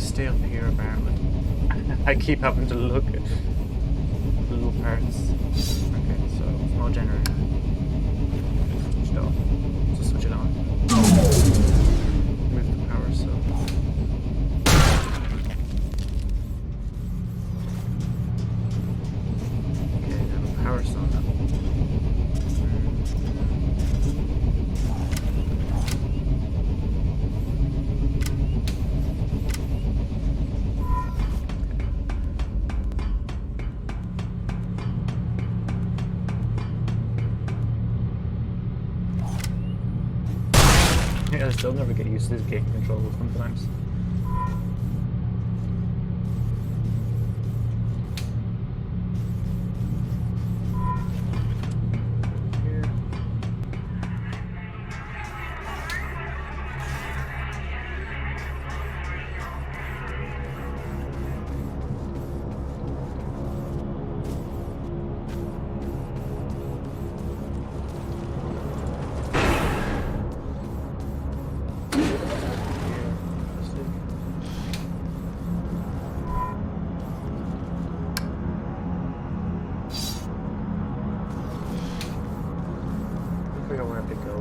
stay up here apparently. I keep having to look at little parts. Okay, so small generator. Switch it off. Just switch it on. Move the power so. Okay, now the power's on now. I still never get used to this game control sometimes. Here. Where to go.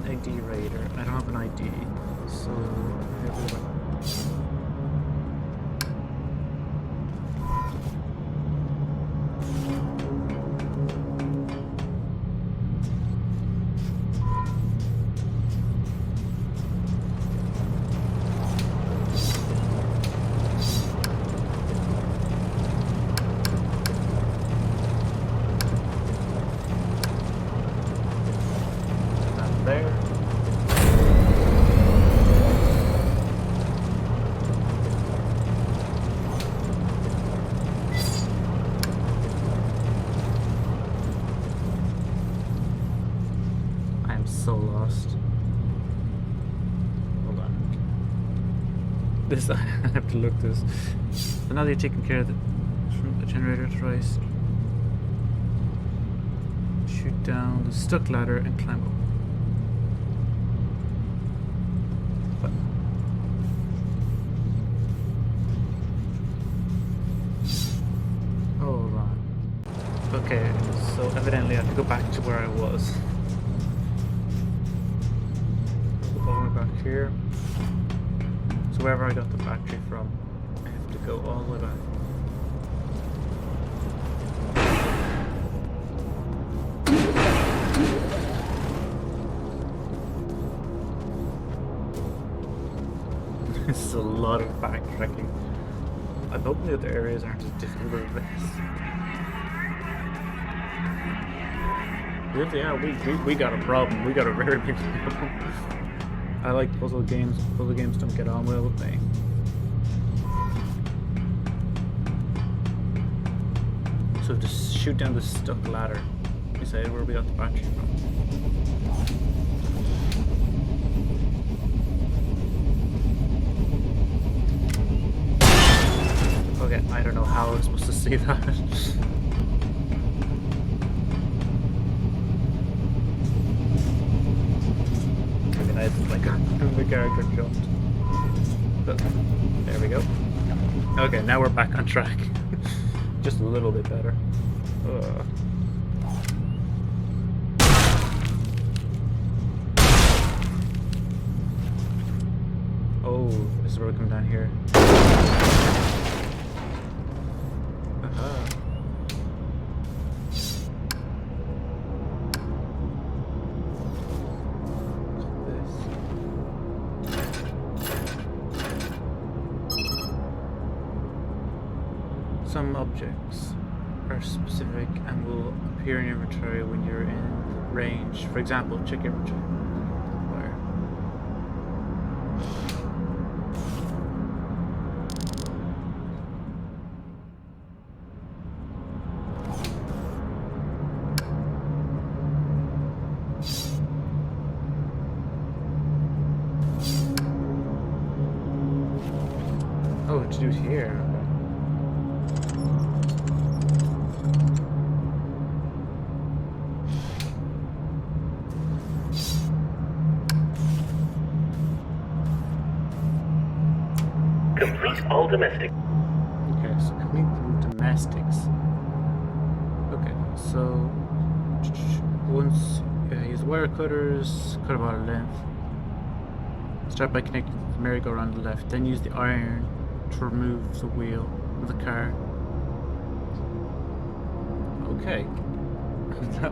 ID Raider. I don't have an ID, so here we go. There. I am so lost. Hold on. This I have to look this. So now they're taking care of the generator twice. Shoot down the stuck ladder and climb up. Okay, so evidently I have to go back to where I was. All the way back here. So wherever I got the battery from, I have to go all the way back. This is a lot of backtracking. I'm hoping the other areas aren't as difficult as this. Yeah, we got a problem. We got a very big problem. I like puzzle games. Puzzle games don't get on well with me. So just shoot down the stuck ladder. You say where we got the battery from. Okay, I don't know how I was supposed to see that. Like the character jumped. But there we go. Okay, now we're back on track. Just a little bit better. Oh, this is where we come down here. Some objects are specific and will appear in your inventory when you're in range. For example, check your inventory. Where? Oh, to do it here. Complete all domestic. Okay, so complete the domestics. Okay, so once use the wire cutters, cut about a length. Start by connecting the merry-go-round on the left, then use the iron to remove the wheel of the car. Okay.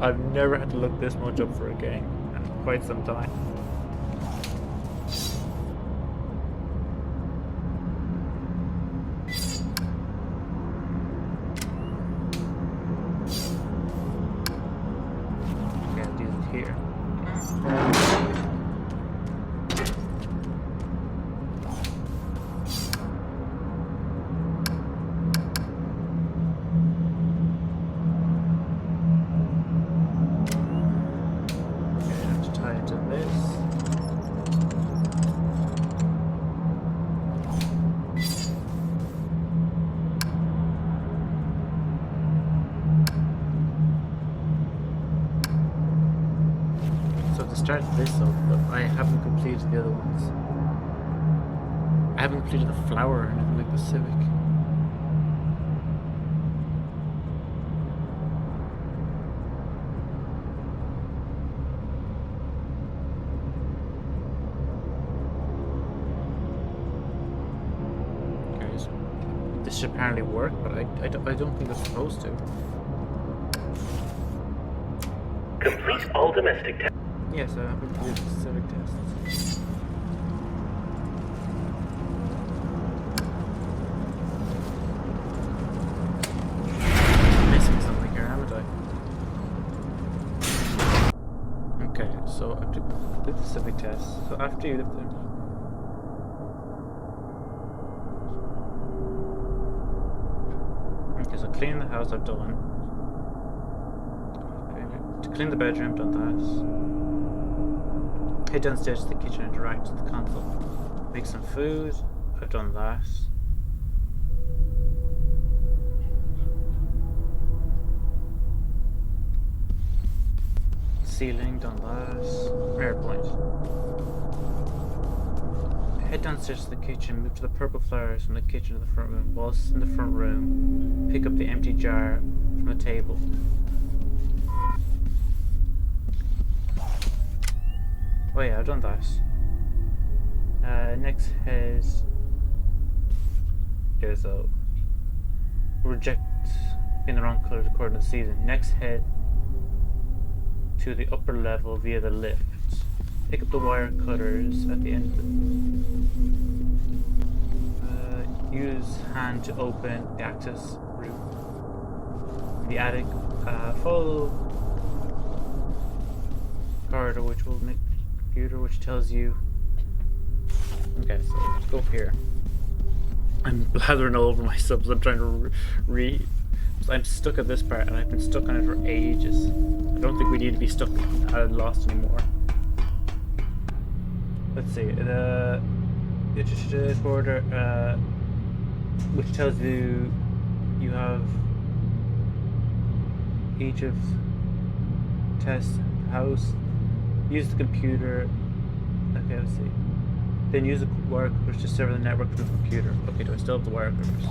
I've never had to look this much up for a game in quite some time. Okay, I'll do it here. Started this up, but I haven't completed the other ones. I haven't completed the flower or anything like the Civic. Okay, so this should apparently work, but I don't think it's supposed to. Complete all domestic tests. Yes, I have completed the Civic tests. I'm missing something here, haven't I? Okay, so I have to complete the Civic test. So after you lift them. Okay, so clean the house I've done. Okay, to clean the bedroom, done that. Head downstairs to the kitchen and interact with the console. Make some food. I've done that. Ceiling, done that. Mirror point. Head downstairs to the kitchen. Move to the purple flowers from the kitchen to the front room. Whilst in the front room, pick up the empty jar from the table. Oh yeah, I've done that. Next has... Okay, so... Reject in the wrong colours according to the season. Next head to the upper level via the lift. Pick up the wire cutters at the end of it. Use hand to open the access route. The attic. Follow corridor which will make computer which tells you. Okay, so let's go up here. I'm blathering all over myself. I'm trying to read. I'm stuck at this part, and I've been stuck on it for ages. I don't think we need to be stuck lost anymore. Let's see. The border, which tells you you have each of test house. Use the computer. Okay, let's see. Then use the wire cutters to sever the network from the computer. Okay, do I still have the wire cutters?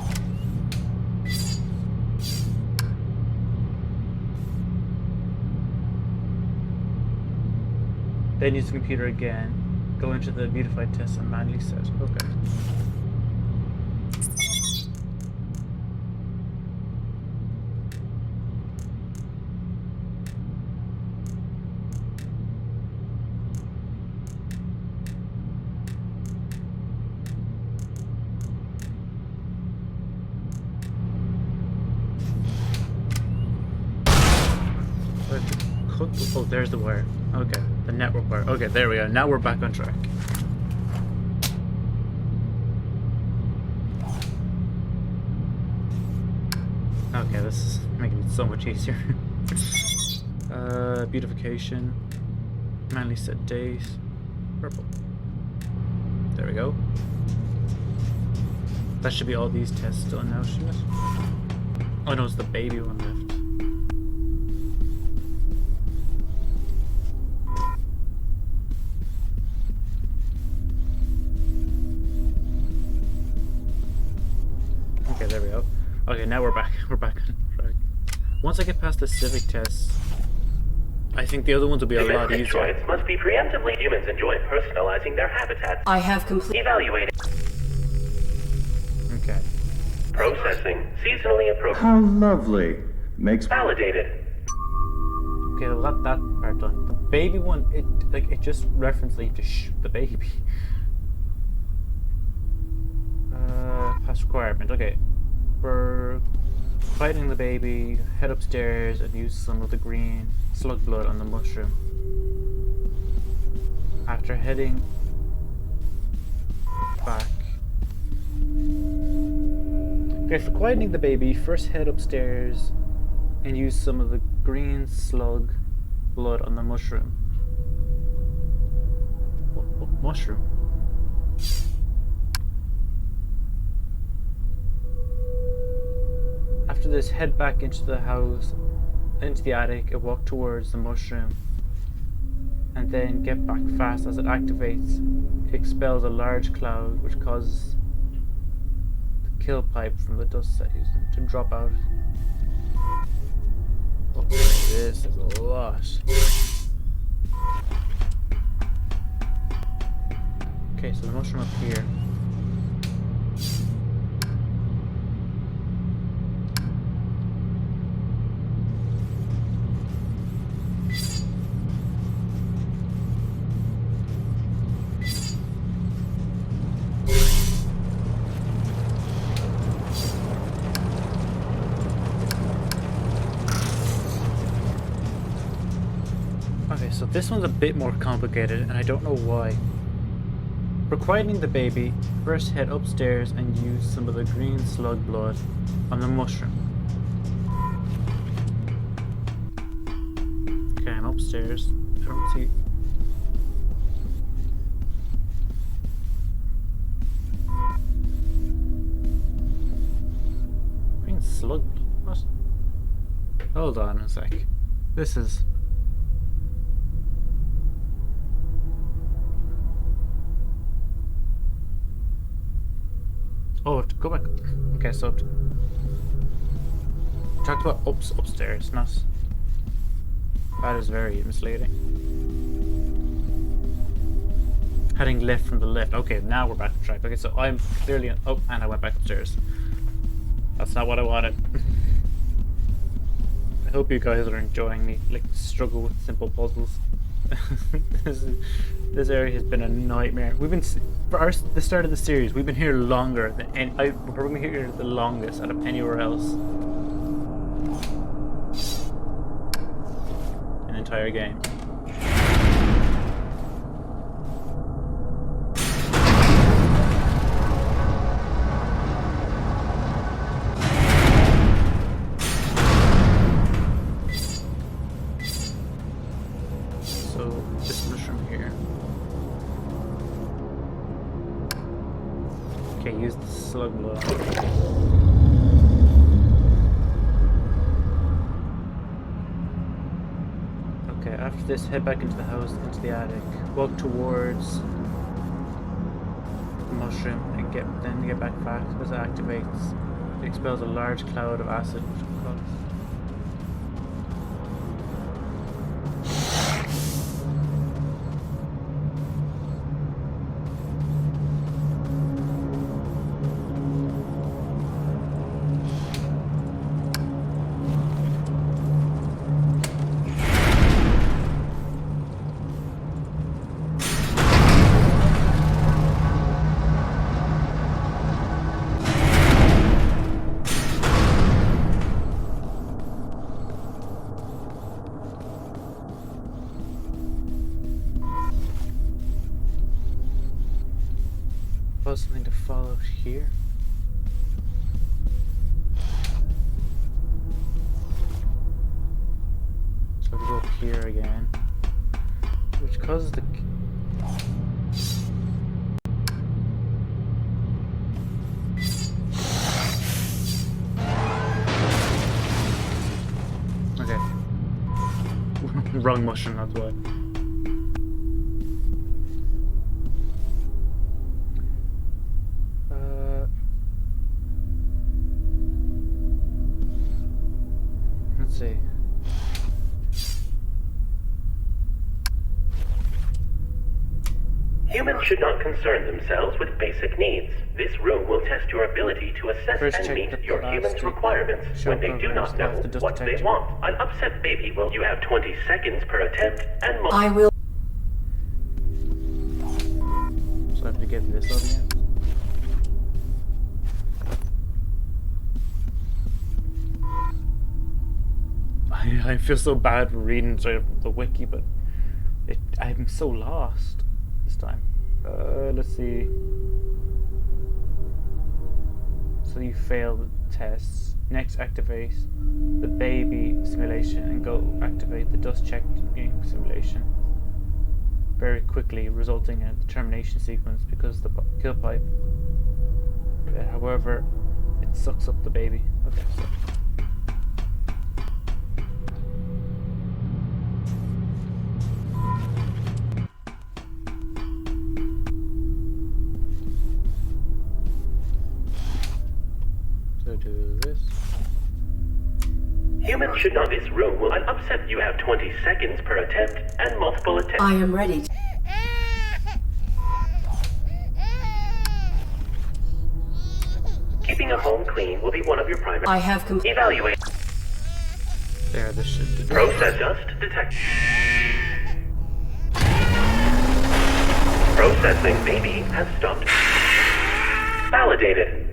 Then use the computer again. Go into the beautified test and manually set. Okay. Oh, there's the wire. Okay, the network wire. Okay, there we go. Now we're back on track. Okay, this is making it so much easier. Beautification. Manually set days. Purple. There we go. That should be all these tests done now, shouldn't it? Oh no, it's the baby one left. Okay, now we're back. We're back on track. Once I get past the civic test, I think the other ones will be a lot Domestic easier. droids must be preemptively. Humans enjoy personalizing their habitats. I have completed. Evaluating. Okay. Processing. Seasonally appropriate. How lovely. Makes Validated. Okay, well that part done. The baby one, it just referenced that you have to shoot the baby. Past requirement. Okay, for fighting the baby, head upstairs and use some of the green slug blood on the mushroom. After heading back. Okay, for quieting the baby, first head upstairs and use some of the green slug blood on the mushroom. What mushroom? After this, head back into the house, into the attic, and walk towards the mushroom. And then get back fast. As it activates, it expels a large cloud which causes the kill pipe from the dust set using to drop out. Oh, this is a lot. Okay, so the mushroom up here. Okay, so this one's a bit more complicated, and I don't know why. For quieting the baby, first head upstairs and use some of the green slug blood on the mushroom. Okay, I'm upstairs. I don't see... Green slug blood? What? Hold on a sec. This is... Oh, I have to go back. Okay, so talked about upstairs, not. That is very misleading. Heading left from the left. Okay, now we're back on track. Okay, so I'm clearly oh, and I went back upstairs. That's not what I wanted. I hope you guys are enjoying me like struggle with simple puzzles. This area has been a nightmare. We've been for the start of the series. We've been here longer than any. We're probably here the longest out of anywhere else in the entire game. This mushroom here. Okay, use the slug blood. Okay, after this, head back into the house, into the attic. Walk towards the mushroom and get back fast as it activates. It expels a large cloud of acid which will cause. Something to follow here. So we go up here again, which causes the. Okay. Wrong mushroom, that's why. Humans should not concern themselves with basic needs. This room will test your ability to assess First and check meet the your human's plastic requirements shell when they do not know programs of the dust what they detector. want. An upset baby will. You have 20 seconds per attempt and more. I will. So I have to get this up again. I feel so bad reading straight from the wiki, but I'm so lost this time. Let's see. So you failed the tests. Next, activate the baby simulation and go activate the dust checking simulation very quickly, resulting in a termination sequence because the kill pipe. However, it sucks up the baby. Okay. So do this. Humans should not. This room will. An upset. You have 20 seconds per attempt and multiple attempts. I am ready. Keeping a home clean will be one of your primary. I have completed. Evaluate. There, this should be. Process dust detect. Processing baby has stopped. Validated.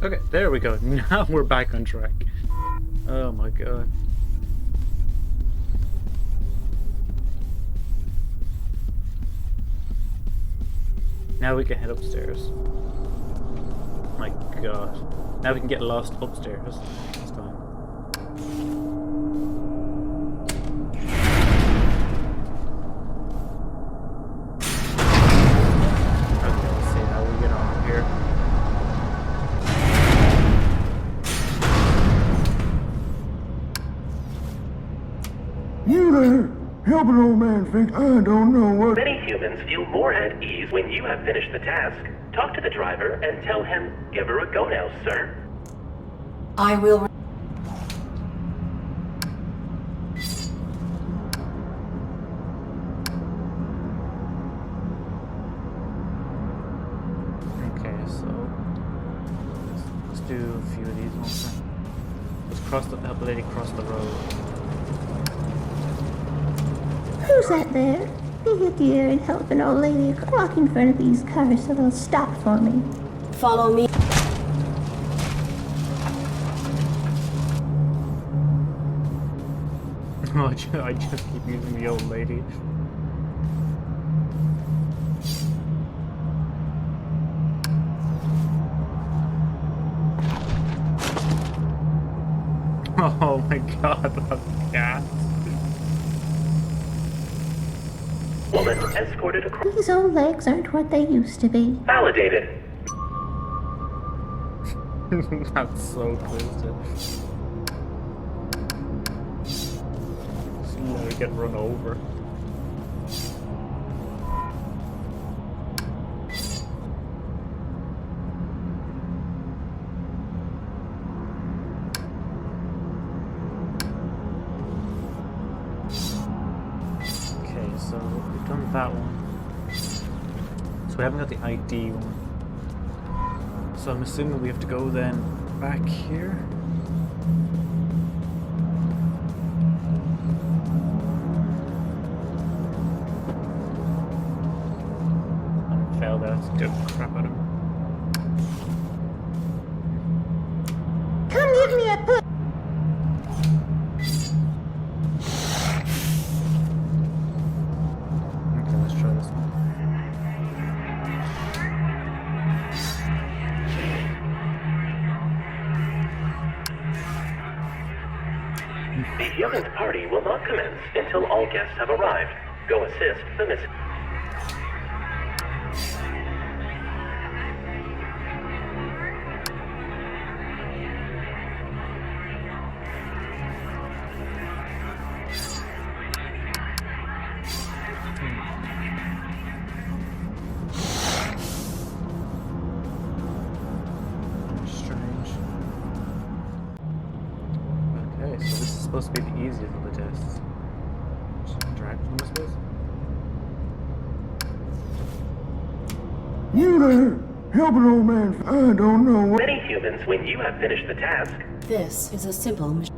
Okay, there we go. Now we're back on track. Oh my god. Now we can head upstairs. My god. Now we can get lost upstairs this time. Okay, let's see how we get on here. You there? Help an old man think I don't know what. Many humans feel more at ease when you have finished the task. Talk to the driver and tell him, give her a go now, sir. I will. Okay, so let's do a few of these ones. Let's help the lady cross the road. Who's that there? Be here and help an old lady walk in front of these cars so they'll stop for me. Follow me. I just keep using the old lady. Oh my god, that's gas. Woman escorted across. These old legs aren't what they used to be. Validated. That's so twisted. See how we get run over. Okay, so we've done that one. So we haven't got the ID one. So I'm assuming we have to go then back here. And failed that. Took crap out of him. Come give me a push. Okay, let's try this one. The human party will not commence until all guests have arrived. Go assist the missing. Strange. Okay, so this is supposed to be the easiest of the tests. Just drag them, I suppose. You there? Help an old man. I don't know what. Many humans, when you have finished the task, This is a simple mission.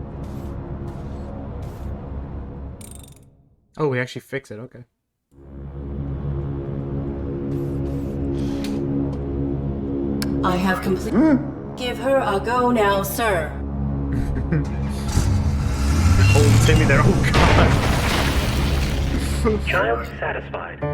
Oh, we actually fix it. Okay. I have completed. Huh? Give her a go now, sir. Oh, Timmy there. Oh, God. child satisfied.